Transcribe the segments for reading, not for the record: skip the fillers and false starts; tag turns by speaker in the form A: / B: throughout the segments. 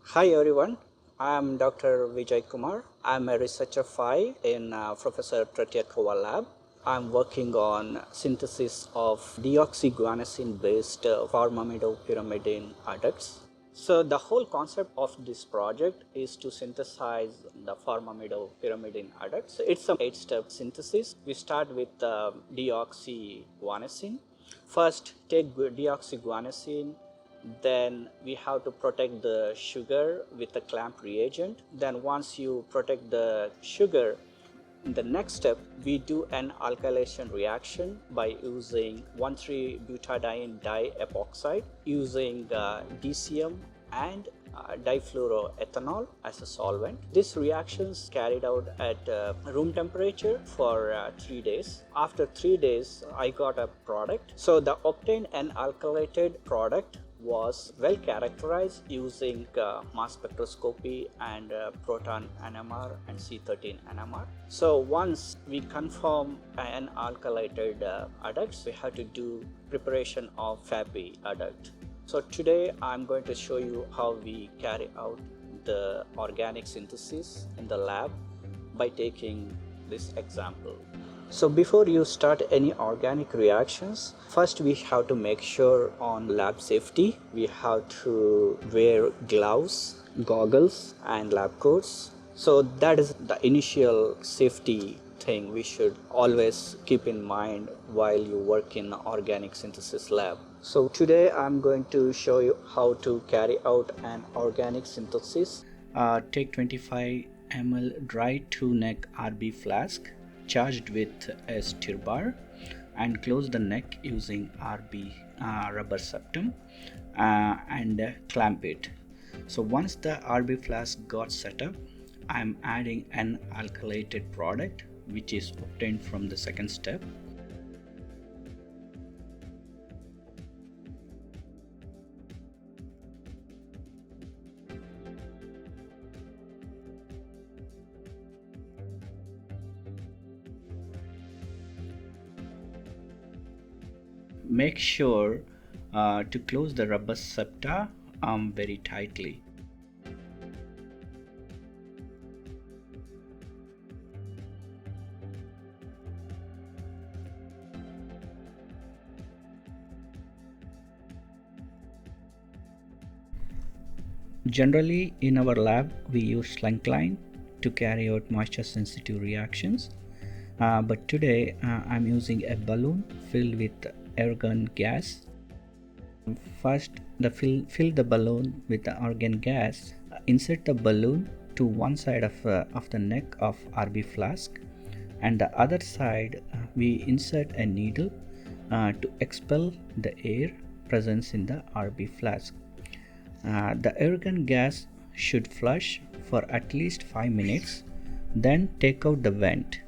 A: Hi everyone, I am Dr. Vijay Kumar. I am a researcher 5 in Professor Tretyakova lab. I am working on synthesis of deoxyguanosine based formamidopyrimidine adducts. So the whole concept of this project is to synthesize the formamidopyrimidine adducts. It's an 8-step synthesis. We start with deoxyguanosine. First, take deoxyguanosine, then we have to protect the sugar with a clamp reagent. Then once you protect the sugar, in the next step we do an alkylation reaction by using 1,3-butadiene diepoxide using DCM and difluoroethanol as a solvent. This reaction is carried out at room temperature for 3 days. After 3 days I got a product. So the obtained and alkylated product was well characterized using mass spectroscopy and proton NMR and C13 NMR. So once we confirm an alkylated adducts, we have to do preparation of FAPI adduct. So today I'm going to show you how we carry out the organic synthesis in the lab by taking this example. So before you start any organic reactions, first we have to make sure on lab safety. We have to wear gloves, goggles and lab coats. So that is the initial safety thing we should always keep in mind while you work in organic synthesis lab. So today I'm going to show you how to carry out an organic synthesis. Take 25 ml dry 2-neck RB flask charged with a stir bar and close the neck using RB rubber septum and clamp it. So once the RB flask got set up, I am adding an alkylated product which is obtained from the second step. Make sure to close the rubber septa very tightly. Generally in our lab we use slunk line to carry out moisture sensitive reactions, but today I'm using a balloon filled with argon gas. First, fill the balloon with the argon gas. Insert the balloon to one side of the neck of RB flask, and the other side we insert a needle to expel the air presence in the RB flask. The argon gas should flush for at least 5 minutes, then take out the vent.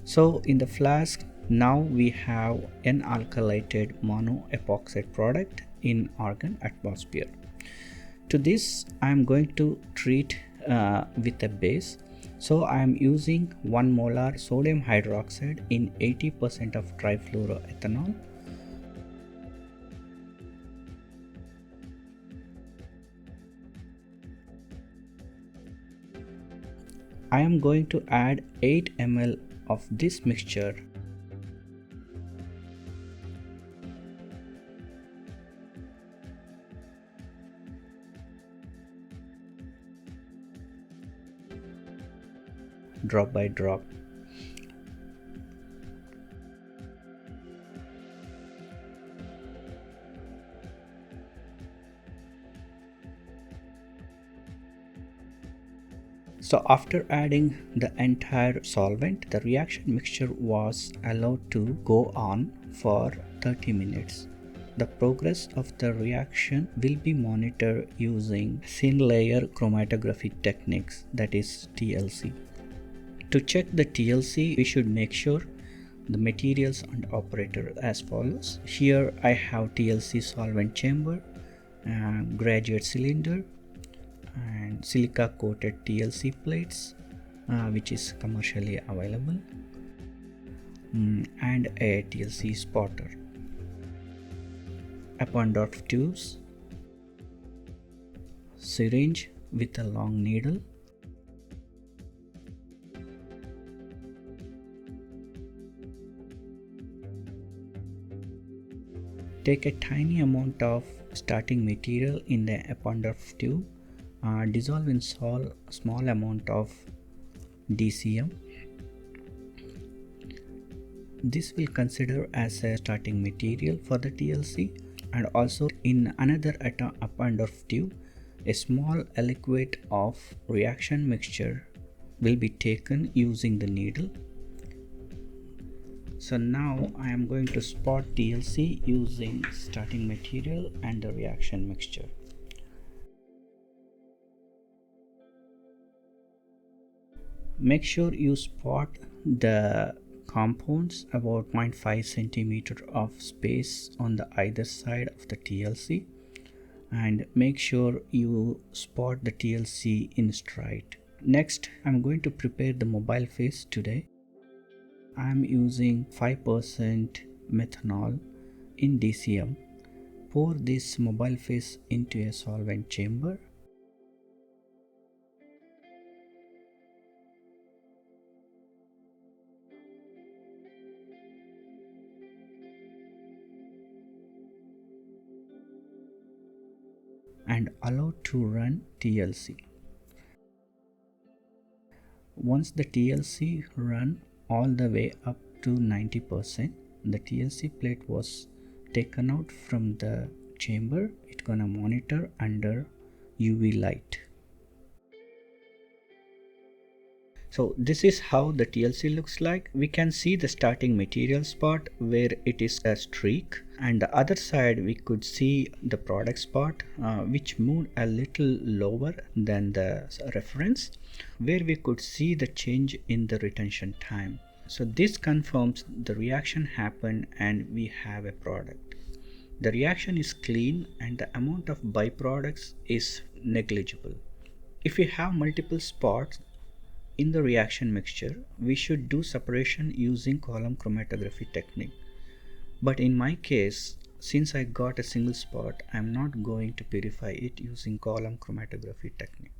A: So in the flask now we have an alkylated monoepoxide product in argon atmosphere. To this I am going to treat with a base. So I am using 1 molar sodium hydroxide in 80% of trifluoroethanol. I am going to add 8 ml of this mixture. Drop by drop. So after adding the entire solvent, the reaction mixture was allowed to go on for 30 minutes. The progress of the reaction will be monitored using thin layer chromatography techniques, that is TLC. To check the TLC, we should make sure the materials and operator as follows. Here I have TLC solvent chamber, graduate cylinder, and silica coated TLC plates which is commercially available, and a TLC spotter, Eppendorf tubes, syringe with a long needle. Take a tiny amount of starting material in the Eppendorf tube. Dissolve in small amount of DCM. This will consider as a starting material for the TLC, and also in another Eppendorf tube, a small liquid of reaction mixture will be taken using the needle. So now I am going to spot TLC using starting material and the reaction mixture. Make sure you spot the compounds about 0.5 centimeter of space on the either side of the TLC, and make sure you spot the TLC in straight. Next, I'm going to prepare the mobile phase today. I'm using 5% methanol in DCM. Pour this mobile phase into a solvent chamber. And allow to run TLC. Once the TLC run all the way up to 90%, the TLC plate was taken out from the chamber. It's gonna monitor under UV light. So this is how the TLC looks like. We can see the starting material spot where it is a streak, and the other side we could see the product spot which moved a little lower than the reference, where we could see the change in the retention time. So this confirms the reaction happened and we have a product. The reaction is clean and the amount of byproducts is negligible. If we have multiple spots in the reaction mixture, we should do separation using column chromatography technique. But in my case, since I got a single spot, I am not going to purify it using column chromatography technique.